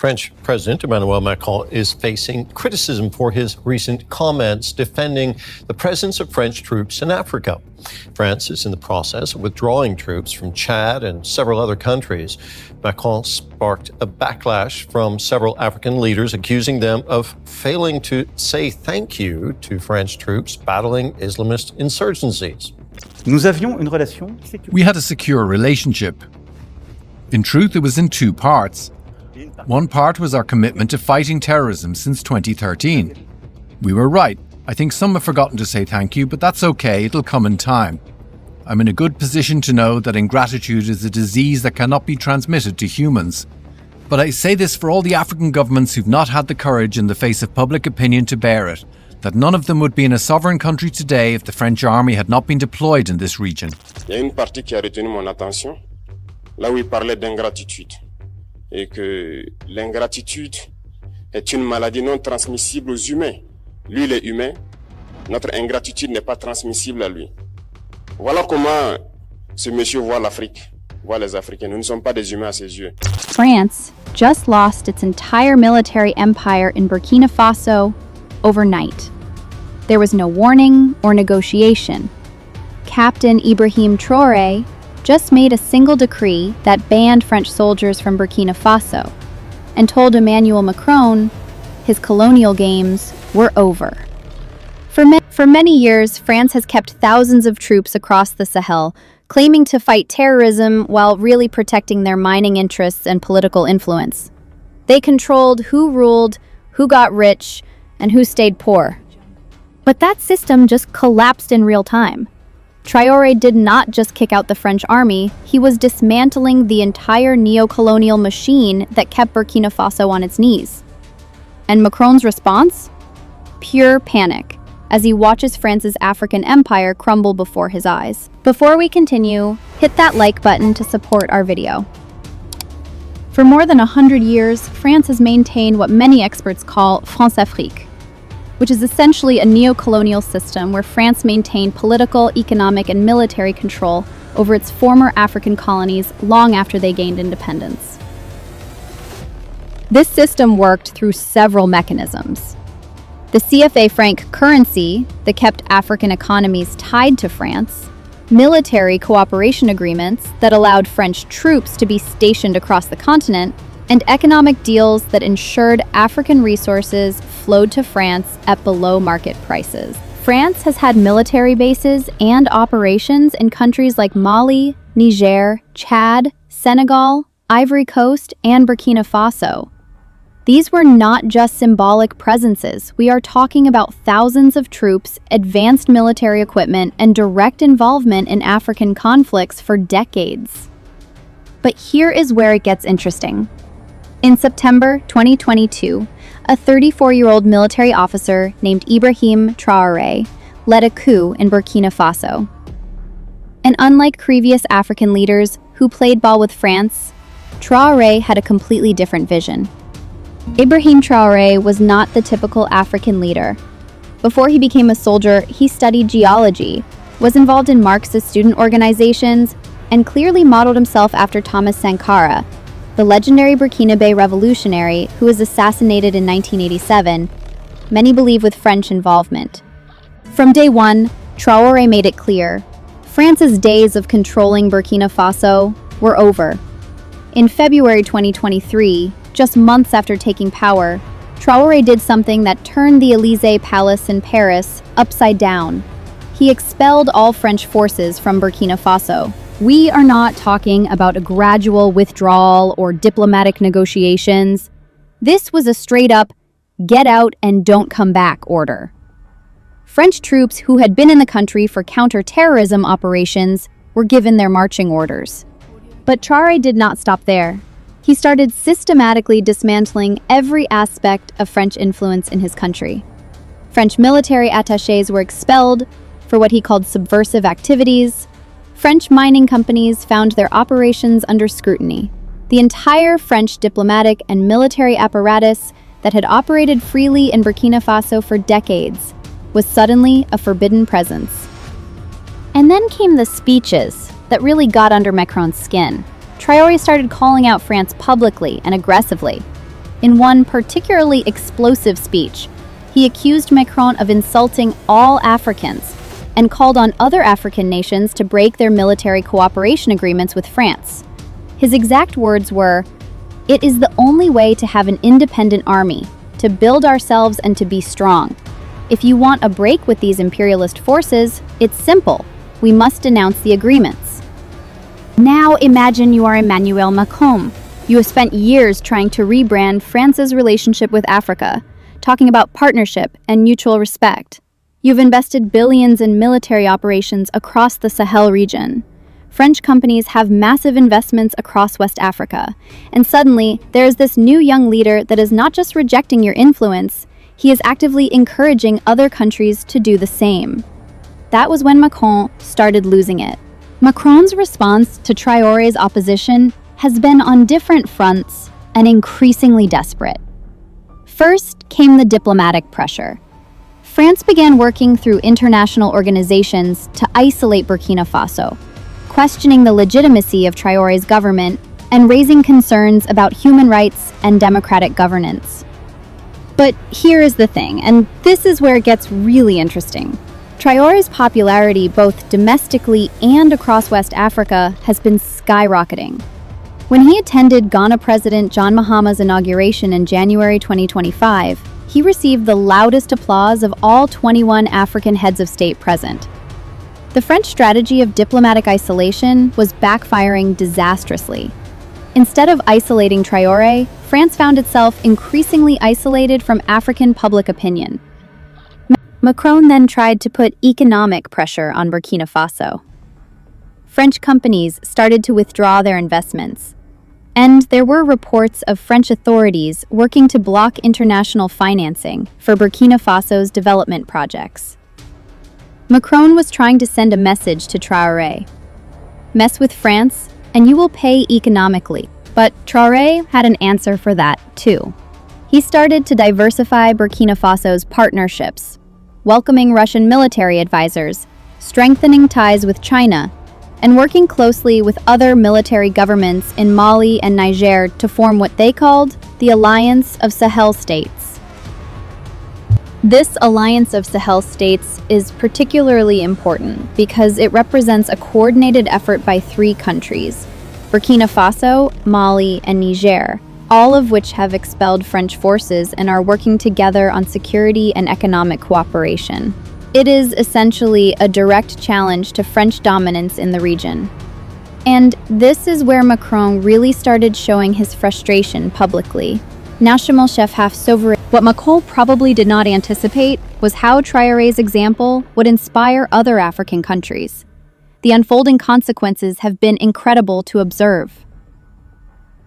French President Emmanuel Macron is facing criticism for his recent comments defending the presence of French troops in Africa. France is in the process of withdrawing troops from Chad and several other countries. Macron sparked a backlash from several African leaders, accusing them of failing to say thank you to French troops battling Islamist insurgencies. We had a secure relationship. In truth, it was in two parts. One part was our commitment to fighting terrorism since 2013. We were right. I think some have forgotten to say thank you, but that's okay, it'll come in time. I'm in a good position to know that ingratitude is a disease that cannot be transmitted to humans. But I say this for all the African governments who've not had the courage in the face of public opinion to bear it, that none of them would be in a sovereign country today if the French army had not been deployed in this region. Il y a une partie qui a retenu mon attention, là où il parlait d'ingratitude. Et que l'ingratitude est une maladie non transmissible aux humains. Lui, il est humain. Notre ingratitude n'est pas transmissible à lui. Voilà comment ce monsieur voit l'Afrique, voit les Africains. Nous ne sommes pas des humains à ses yeux. France just lost its entire military empire in Burkina Faso overnight. There was no warning or negotiation. Captain Ibrahim Traoré just made a single decree that banned French soldiers from Burkina Faso and told Emmanuel Macron his colonial games were over. For many years, France has kept thousands of troops across the Sahel, claiming to fight terrorism while really protecting their mining interests and political influence. They controlled who ruled, who got rich, and who stayed poor. But that system just collapsed in real time. Traore did not just kick out the French army, he was dismantling the entire neocolonial machine that kept Burkina Faso on its knees. And Macron's response? Pure panic, as he watches France's African empire crumble before his eyes. Before we continue, hit that like button to support our video. For more than 100 years, France has maintained what many experts call France-Afrique, which is essentially a neocolonial system where France maintained political, economic, and military control over its former African colonies long after they gained independence. This system worked through several mechanisms. The CFA franc currency that kept African economies tied to France, military cooperation agreements that allowed French troops to be stationed across the continent, and economic deals that ensured African resources flowed to France at below-market prices. France has had military bases and operations in countries like Mali, Niger, Chad, Senegal, Ivory Coast, and Burkina Faso. These were not just symbolic presences. We are talking about thousands of troops, advanced military equipment, and direct involvement in African conflicts for decades. But here is where it gets interesting. In September 2022, a 34-year-old military officer named Ibrahim Traoré led a coup in Burkina Faso. And unlike previous African leaders who played ball with France, Traoré had a completely different vision. Ibrahim Traoré was not the typical African leader. Before he became a soldier, he studied geology, was involved in Marxist student organizations, and clearly modeled himself after Thomas Sankara, the legendary Burkinabe revolutionary who was assassinated in 1987, many believe with French involvement. From day one, Traoré made it clear, France's days of controlling Burkina Faso were over. In February 2023, just months after taking power, Traoré did something that turned the Élysée Palace in Paris upside down. He expelled all French forces from Burkina Faso. We are not talking about a gradual withdrawal or diplomatic negotiations. This was a straight-up, get out and don't come back order. French troops who had been in the country for counter-terrorism operations were given their marching orders. But Traoré did not stop there. He started systematically dismantling every aspect of French influence in his country. French military attachés were expelled for what he called subversive activities. French mining companies found their operations under scrutiny. The entire French diplomatic and military apparatus that had operated freely in Burkina Faso for decades was suddenly a forbidden presence. And then came the speeches that really got under Macron's skin. Traoré started calling out France publicly and aggressively. In one particularly explosive speech, he accused Macron of insulting all Africans and called on other African nations to break their military cooperation agreements with France. His exact words were, "It is the only way to have an independent army, to build ourselves and to be strong. If you want a break with these imperialist forces, it's simple. We must denounce the agreements." Now imagine you are Emmanuel Macron. You have spent years trying to rebrand France's relationship with Africa, talking about partnership and mutual respect. You've invested billions in military operations across the Sahel region. French companies have massive investments across West Africa. And suddenly, there's this new young leader that is not just rejecting your influence, he is actively encouraging other countries to do the same. That was when Macron started losing it. Macron's response to Traoré's opposition has been on different fronts and increasingly desperate. First came the diplomatic pressure. France began working through international organizations to isolate Burkina Faso, questioning the legitimacy of Traoré's government and raising concerns about human rights and democratic governance. But here is the thing, and this is where it gets really interesting. Traoré's popularity both domestically and across West Africa has been skyrocketing. When he attended Ghana President John Mahama's inauguration in January 2025, he received the loudest applause of all 21 African heads of state present. The French strategy of diplomatic isolation was backfiring disastrously. Instead of isolating Traoré, France found itself increasingly isolated from African public opinion. Macron then tried to put economic pressure on Burkina Faso. French companies started to withdraw their investments, and there were reports of French authorities working to block international financing for Burkina Faso's development projects. Macron was trying to send a message to Traoré. Mess with France, and you will pay economically. But Traoré had an answer for that, too. He started to diversify Burkina Faso's partnerships, welcoming Russian military advisors, strengthening ties with China, and working closely with other military governments in Mali and Niger to form what they called the Alliance of Sahel States. This Alliance of Sahel States is particularly important because it represents a coordinated effort by three countries, Burkina Faso, Mali, and Niger, all of which have expelled French forces and are working together on security and economic cooperation. It is essentially a direct challenge to French dominance in the region. And this is where Macron really started showing his frustration publicly. National chef half sovereign. What Macron probably did not anticipate was how Traoré's example would inspire other African countries. The unfolding consequences have been incredible to observe.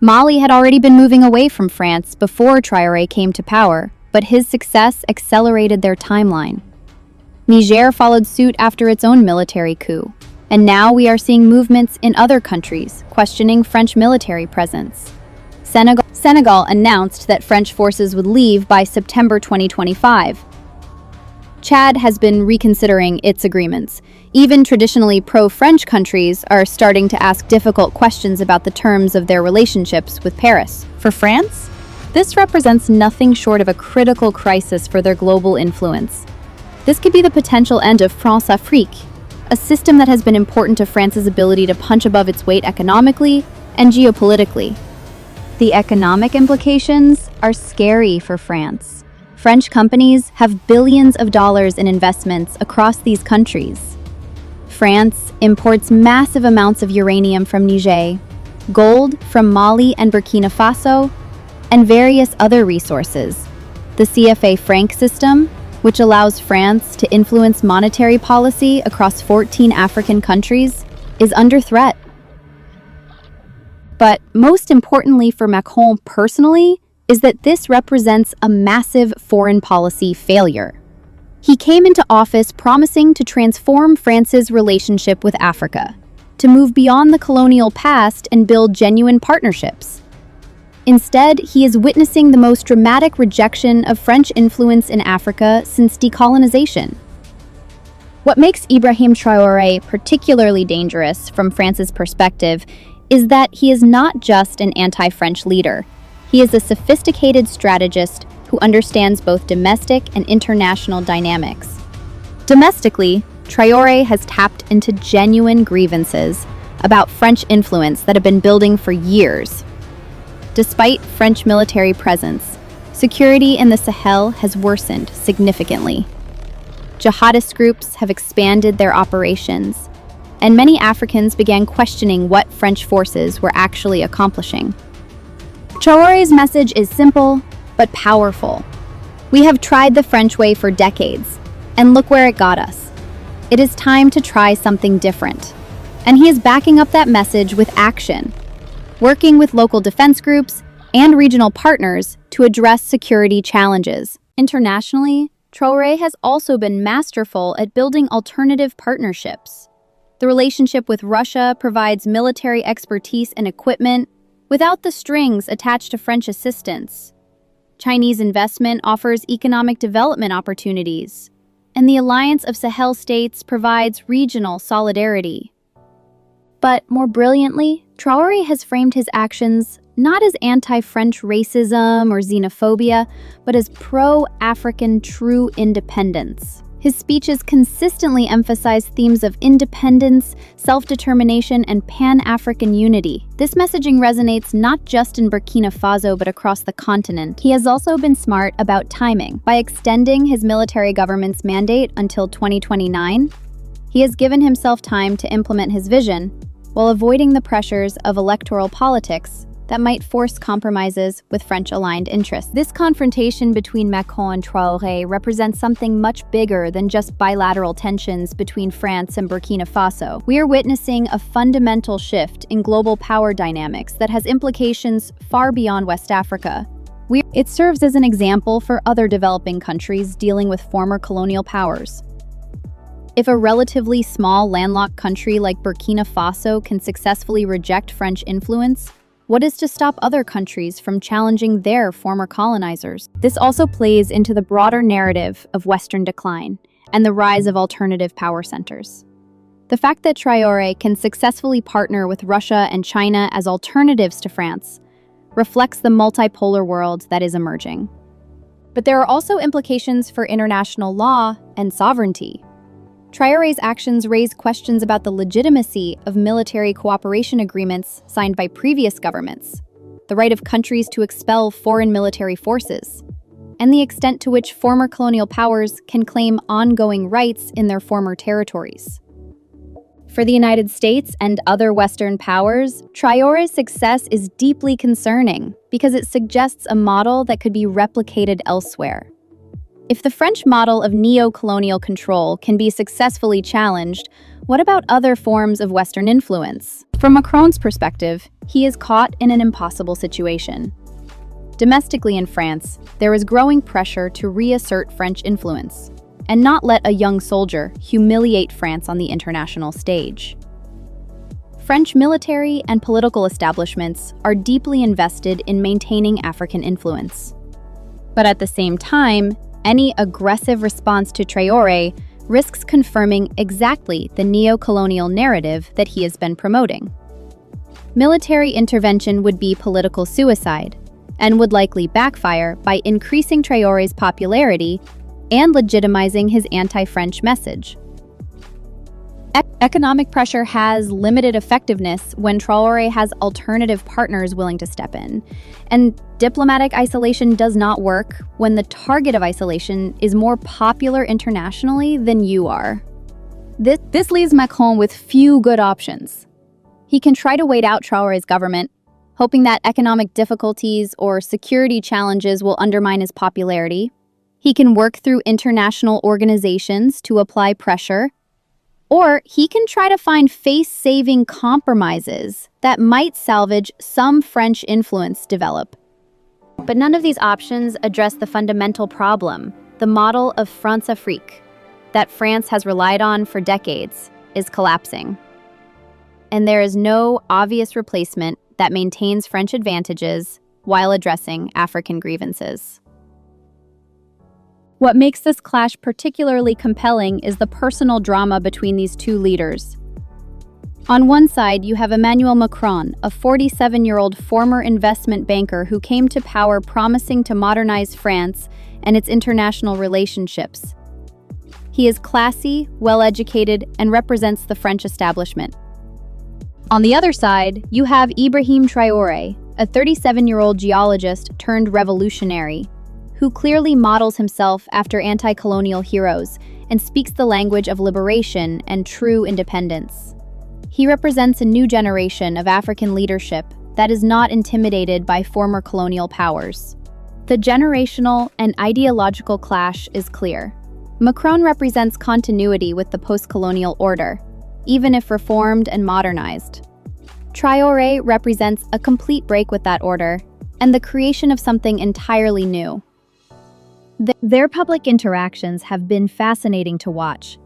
Mali had already been moving away from France before Traoré came to power, but his success accelerated their timeline. Niger followed suit after its own military coup, and now we are seeing movements in other countries questioning French military presence. Senegal announced that French forces would leave by September 2025. Chad has been reconsidering its agreements. Even traditionally pro-French countries are starting to ask difficult questions about the terms of their relationships with Paris. For France, this represents nothing short of a critical crisis for their global influence. This could be the potential end of France Afrique, a system that has been important to France's ability to punch above its weight economically and geopolitically. The economic implications are scary for France. French companies have billions of dollars in investments across these countries. France imports massive amounts of uranium from Niger, gold from Mali and Burkina Faso, and various other resources. The CFA franc system, which allows France to influence monetary policy across 14 African countries, is under threat. But most importantly for Macron personally is that this represents a massive foreign policy failure. He came into office promising to transform France's relationship with Africa, to move beyond the colonial past and build genuine partnerships. Instead, he is witnessing the most dramatic rejection of French influence in Africa since decolonization. What makes Ibrahim Traoré particularly dangerous from France's perspective is that he is not just an anti-French leader. He is a sophisticated strategist who understands both domestic and international dynamics. Domestically, Traore has tapped into genuine grievances about French influence that have been building for years. Despite French military presence, security in the Sahel has worsened significantly. Jihadist groups have expanded their operations, and many Africans began questioning what French forces were actually accomplishing. Traore's message is simple, but powerful. We have tried the French way for decades, and look where it got us. It is time to try something different. And he is backing up that message with action, working with local defense groups and regional partners to address security challenges. Internationally, Traore has also been masterful at building alternative partnerships. The relationship with Russia provides military expertise and equipment without the strings attached to French assistance. Chinese investment offers economic development opportunities, and the alliance of Sahel states provides regional solidarity. But more brilliantly, Traore has framed his actions not as anti-French racism or xenophobia, but as pro-African true independence. His speeches consistently emphasize themes of independence, self-determination, and Pan-African unity. This messaging resonates not just in Burkina Faso but across the continent. He has also been smart about timing. By extending his military government's mandate until 2029, he has given himself time to implement his vision while avoiding the pressures of electoral politics that might force compromises with French-aligned interests. This confrontation between Macron and Traoré represents something much bigger than just bilateral tensions between France and Burkina Faso. We are witnessing a fundamental shift in global power dynamics that has implications far beyond West Africa. It serves as an example for other developing countries dealing with former colonial powers. If a relatively small landlocked country like Burkina Faso can successfully reject French influence, what is to stop other countries from challenging their former colonizers? This also plays into the broader narrative of Western decline and the rise of alternative power centers. The fact that Traoré can successfully partner with Russia and China as alternatives to France reflects the multipolar world that is emerging. But there are also implications for international law and sovereignty. Traoré's actions raise questions about the legitimacy of military cooperation agreements signed by previous governments, the right of countries to expel foreign military forces, and the extent to which former colonial powers can claim ongoing rights in their former territories. For the United States and other Western powers, Traoré's success is deeply concerning because it suggests a model that could be replicated elsewhere. If the French model of neocolonial control can be successfully challenged, what about other forms of Western influence? From Macron's perspective, he is caught in an impossible situation. Domestically in France, there is growing pressure to reassert French influence and not let a young soldier humiliate France on the international stage. French military and political establishments are deeply invested in maintaining African influence. But at the same time, any aggressive response to Traoré risks confirming exactly the neocolonial narrative that he has been promoting. Military intervention would be political suicide and would likely backfire by increasing Traoré's popularity and legitimizing his anti-French message. Economic pressure has limited effectiveness when Traoré has alternative partners willing to step in. And diplomatic isolation does not work when the target of isolation is more popular internationally than you are. This leaves Macron with few good options. He can try to wait out Traoré's government, hoping that economic difficulties or security challenges will undermine his popularity. He can work through international organizations to apply pressure, or he can try to find face-saving compromises that might salvage some French influence develop. But none of these options address the fundamental problem. The model of France-Afrique that France has relied on for decades is collapsing. And there is no obvious replacement that maintains French advantages while addressing African grievances. What makes this clash particularly compelling is the personal drama between these two leaders. On one side, you have Emmanuel Macron, a 47-year-old former investment banker who came to power promising to modernize France and its international relationships. He is classy, well-educated, and represents the French establishment. On the other side, you have Ibrahim Traoré, a 37-year-old geologist turned revolutionary, who clearly models himself after anti-colonial heroes and speaks the language of liberation and true independence. He represents a new generation of African leadership that is not intimidated by former colonial powers. The generational and ideological clash is clear. Macron represents continuity with the post-colonial order, even if reformed and modernized. Traoré represents a complete break with that order and the creation of something entirely new. Their public interactions have been fascinating to watch.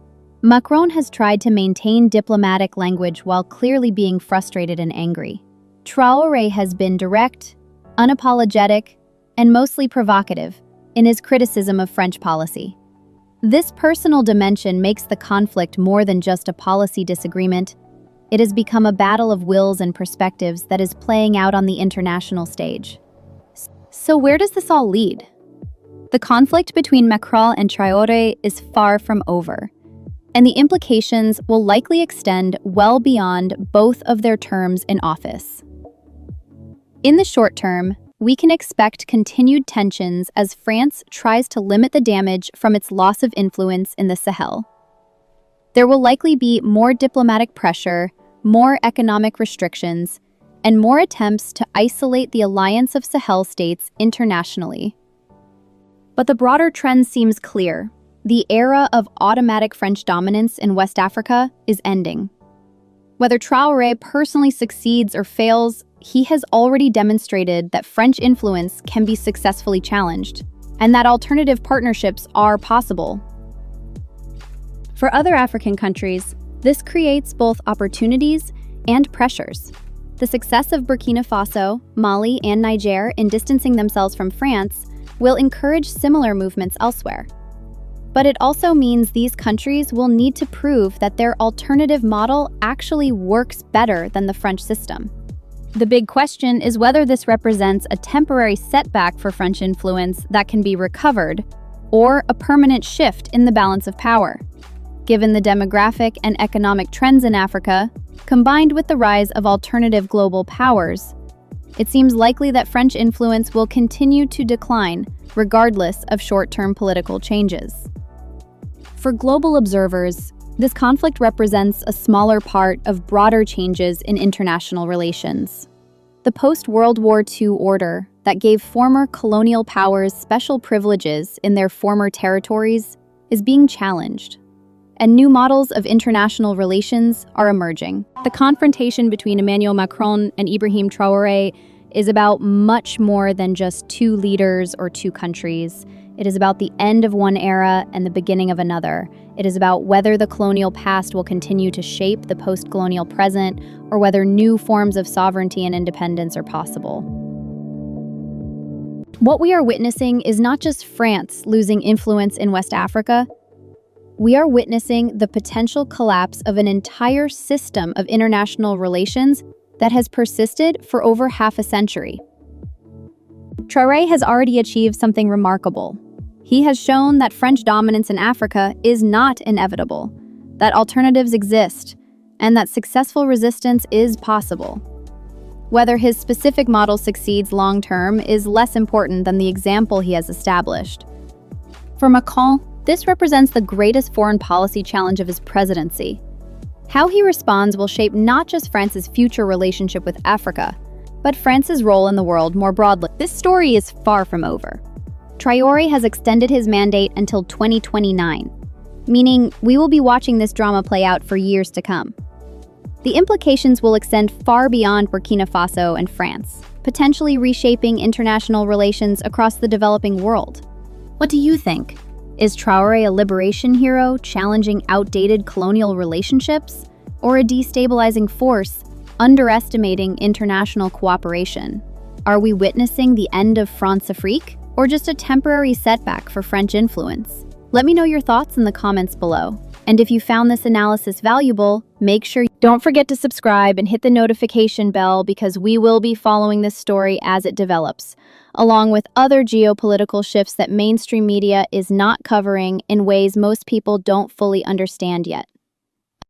Macron has tried to maintain diplomatic language while clearly being frustrated and angry. Traoré has been direct, unapologetic, and mostly provocative in his criticism of French policy. This personal dimension makes the conflict more than just a policy disagreement. It has become a battle of wills and perspectives that is playing out on the international stage. So where does this all lead? The conflict between Macron and Traoré is far from over, and the implications will likely extend well beyond both of their terms in office. In the short term, we can expect continued tensions as France tries to limit the damage from its loss of influence in the Sahel. There will likely be more diplomatic pressure, more economic restrictions, and more attempts to isolate the alliance of Sahel states internationally. But the broader trend seems clear. The era of automatic French dominance in West Africa is ending. Whether Traoré personally succeeds or fails, he has already demonstrated that French influence can be successfully challenged, and that alternative partnerships are possible. For other African countries, this creates both opportunities and pressures. The success of Burkina Faso, Mali, and Niger in distancing themselves from France will encourage similar movements elsewhere. But it also means these countries will need to prove that their alternative model actually works better than the French system. The big question is whether this represents a temporary setback for French influence that can be recovered, or a permanent shift in the balance of power. Given the demographic and economic trends in Africa, combined with the rise of alternative global powers, it seems likely that French influence will continue to decline, regardless of short-term political changes. For global observers, this conflict represents a smaller part of broader changes in international relations. The post-World War II order that gave former colonial powers special privileges in their former territories is being challenged, and new models of international relations are emerging. The confrontation between Emmanuel Macron and Ibrahim Traoré is about much more than just two leaders or two countries. It is about the end of one era and the beginning of another. It is about whether the colonial past will continue to shape the post-colonial present, or whether new forms of sovereignty and independence are possible. What we are witnessing is not just France losing influence in West Africa. We are witnessing the potential collapse of an entire system of international relations that has persisted for over half a century. Traoré has already achieved something remarkable. He has shown that French dominance in Africa is not inevitable, that alternatives exist, and that successful resistance is possible. Whether his specific model succeeds long-term is less important than the example he has established. For Macron, this represents the greatest foreign policy challenge of his presidency. How he responds will shape not just France's future relationship with Africa, but France's role in the world more broadly. This story is far from over. Traoré has extended his mandate until 2029, meaning we will be watching this drama play out for years to come. The implications will extend far beyond Burkina Faso and France, potentially reshaping international relations across the developing world. What do you think? Is Traoré a liberation hero challenging outdated colonial relationships, or a destabilizing force underestimating international cooperation? Are we witnessing the end of France-Afrique, or just a temporary setback for French influence? Let me know your thoughts in the comments below. And if you found this analysis valuable, don't forget to subscribe and hit the notification bell because we will be following this story as it develops, along with other geopolitical shifts that mainstream media is not covering in ways most people don't fully understand yet.